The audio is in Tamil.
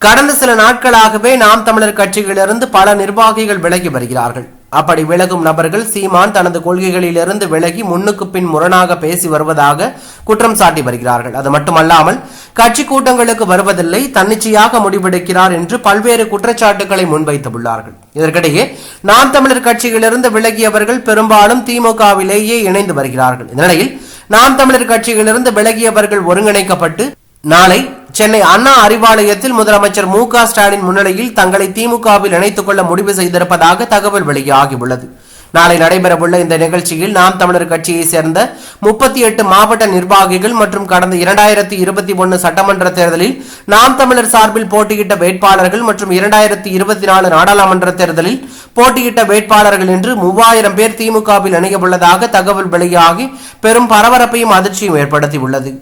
கடந்த சில நாட்களாகவே நாம் தமிழர் கட்சியிலிருந்து பல நிர்வாகிகள் விலகி வருகிறார்கள். அப்படி விலகும் நபர்கள் சீமான் தனது கொள்கைகளிலிருந்து விலகி முன்னுக்கு பின் முரணாக பேசி வருவதாக குற்றம் சாட்டி வருகிறார்கள். அது மட்டுமல்லாமல் கட்சி கூட்டங்களுக்கு வருவதில்லை, தன்னிச்சையாக முடிவெடுக்கிறார் என்று பல்வேறு குற்றச்சாட்டுகளை முன்வைத்துள்ளார்கள். இதற்கிடையே நாம் தமிழர் கட்சியிலிருந்து விலகியவர்கள் பெரும்பாலும் திமுகவிலேயே இணைந்து வருகிறார்கள். இந்த நிலையில் நாம் தமிழர் கட்சியிலிருந்து விலகியவர்கள் ஒருங்கிணைக்கப்பட்டு நாளை சென்னை அண்ணா அறிவாலயத்தில் முதலமைச்சர் மு.க. ஸ்டாலின் முன்னிலையில் தங்களை திமுகவில் இணைத்துக் கொள்ள முடிவு செய்திருப்பதாக தகவல் வெளியாகியுள்ளது. நாளை நடைபெறவுள்ள இந்த நிகழ்ச்சியில் நாம் தமிழர் கட்சியை சேர்ந்த 38 மாவட்ட நிர்வாகிகள் மற்றும் கடந்த 2021 சட்டமன்ற தேர்தலில் நாம் தமிழர் சார்பில் போட்டியிட்ட வேட்பாளர்கள் மற்றும் 2024 நாடாளுமன்ற தேர்தலில் போட்டியிட்ட வேட்பாளர்கள் என்று 3000 பேர் திமுகவில் இணைய உள்ளதாக தகவல் வெளியாகி பெரும் பரபரப்பையும் அதிர்ச்சியும் ஏற்படுத்தியுள்ளது.